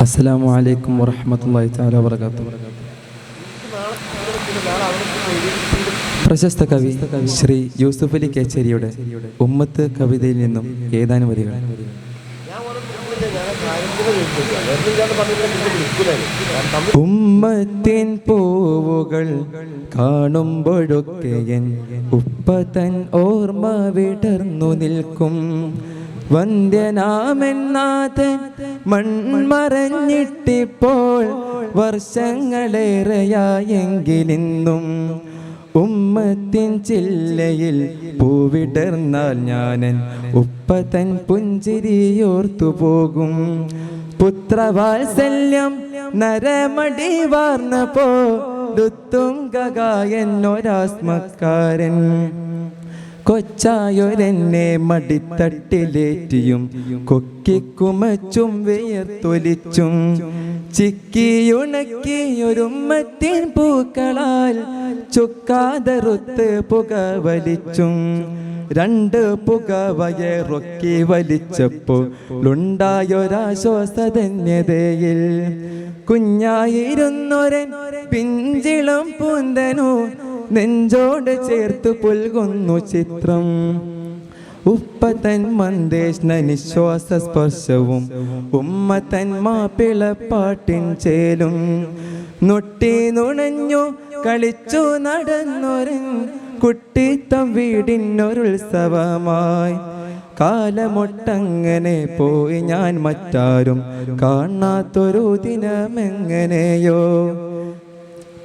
അസ്സലാമു അലൈക്കും വറഹ്മത്തുള്ളാഹി തആല വബറകാതുഹു. പ്രശസ്ത കവി ശ്രീ യൂസുഫ് അലി കേച്ചേരിയുടെ ഉമ്മത്ത് കവിതയിൽ നിന്നും ഏതാനും വരികൾ. ഉമ്മത്തിൻ പൂവുകൾ കാണുമ്പോഴൊക്കെ എൻ ഉപ്പതൻ ഓർമ്മ വിടർന്നു നിൽക്കും. വന്ദ്യനാമെന്നാഥൻ മൺമറഞ്ഞിട്ടിപ്പോൾ വർഷങ്ങളേറെയായെങ്കിലിന്നും ഉമ്മത്തിൻ ചില്ലയിൽ പൂവിടർന്നാൽ ഞാനൻ ഉപ്പതൻ പുഞ്ചിരിയോർത്തു പോകും. പുത്രവാത്സല്യം നരമടി വാർന്നപ്പോ ടുത്തുംഗകായനൊരാസ്മക്കാരൻ കൊച്ചായൊരെന്നെ മടിത്തട്ടിലേറ്റിയും കൊക്കിക്കുമച്ചും വിയർത്തൊലിച്ചും ചിക്കിയുണക്കിയൊരുമ്മത്തിൻ പൂക്കളാൽ ചുക്കാതറുത്ത് പുക വലിച്ചും രണ്ട് പുക വയറൊക്കി വലിച്ചപ്പോഴുണ്ടായൊരാശ്വാസധന്യതയിൽ കുഞ്ഞായിരുന്നൊരൻ പിഞ്ചിളം പൂന്തനു നെഞ്ചോട് ചേർത്ത് പുൽകുന്നു ചിത്രം. ഉപ്പതൻ മന്ദേഷ്ണ നിശ്വാസ സ്പർശവും ഉമ്മതൻ മാപ്പിളപ്പാട്ടിൻ ചേലും നൊട്ടി നുണഞ്ഞു കളിച്ചു നടന്നൊരൻ കുട്ടിത്തം വീടിനൊരുത്സവമായി. കാലമൊട്ടങ്ങനെ പോയി ഞാൻ മറ്റാരും കാണാത്തൊരു ദിനമെങ്ങനെയോ.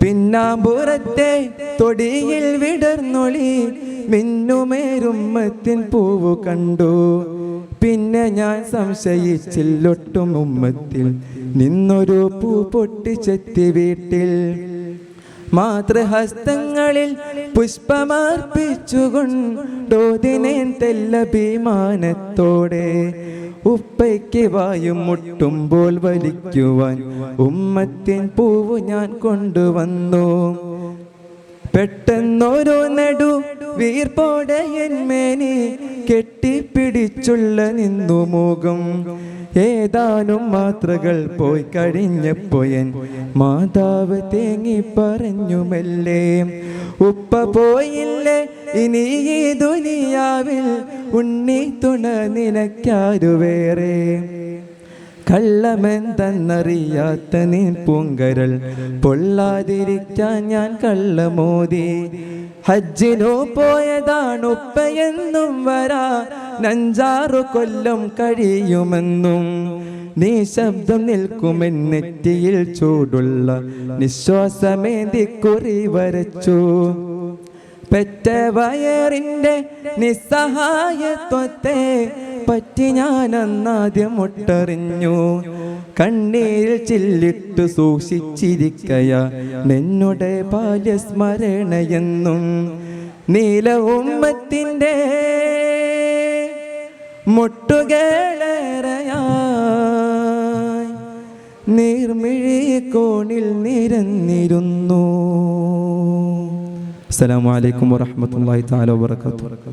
പിന്നാമ്പുറത്തെ തൊടിയിൽ വിടർന്നൊളി മിന്നുമേരുമ്മത്തിൻ പൂവ് കണ്ടു. പിന്നെ ഞാൻ സംശയിച്ചില്ലൊട്ടും ഉമ്മത്തിൽ നിന്നൊരു പൂ പൊട്ടിച്ചെത്തി വീട്ടിൽ. മാതൃഹസ്തങ്ങളിൽ പുഷ്പമർപ്പിച്ചുകൊണ്ടോതിനേൻ തെല്ലഭിമാനത്തോടെ ഉപ്പയ്ക്ക് വായും മുട്ടുമ്പോൾ വലിക്കുവാൻ ഉമ്മത്തിൻ പൂവ് ഞാൻ കൊണ്ടുവന്നു. പെട്ടെന്നോരോ നടു വീർപ്പോടെ എന്മേനി കെട്ടിപ്പിടിച്ചുള്ള നിന്നു മുഖം. ഏതാനും മാത്രകൾ പോയി കഴിഞ്ഞപ്പോയൻ മാതാവ് തേങ്ങി പറഞ്ഞു മെല്ലെ, ഉപ്പ പോയില്ലേ ഇനി ഈ ദുനിയാവിൽ ഉണ്ണി തുണ നിനക്കാരു വേറെ. കള്ളമെന്തെന്നറിയാത്ത നീ പൂങ്കരൾ പൊള്ളാതിരിക്കാൻ ഞാൻ കള്ളമോദി. ഹജ്ജിനോ പോയതാണുപ്പയെന്നും വരാ 5-6 കൊല്ലം കഴിയുമെന്നും നീ ശബ്ദം നിൽക്കുമെൻ നെറ്റിയിൽ ചൂടുള്ള നിശ്വാസമേന്തി കുറി വരച്ചു. പെറ്റ വയറിൻ്റെ നിസ്സഹായത്വത്തെ പറ്റി ഞാൻ അന്നാദ്യം ഒട്ടറിഞ്ഞു. കണ്ണീരിൽ ചില്ലിട്ടു സൂക്ഷിച്ചിരിക്കയ നിന്നുടെ ബാല്യസ്മരണയെന്നും. നീല ഉമ്മത്തിൻ്റെ മുട്ടുകളേറെയായി നീർമിഴി കോണിൽ നിരന്നിരുന്നു. അസ്സലാമു അലൈക്കും വറഹ്മത്തുള്ളാഹി തആല വബറകാതുഹു.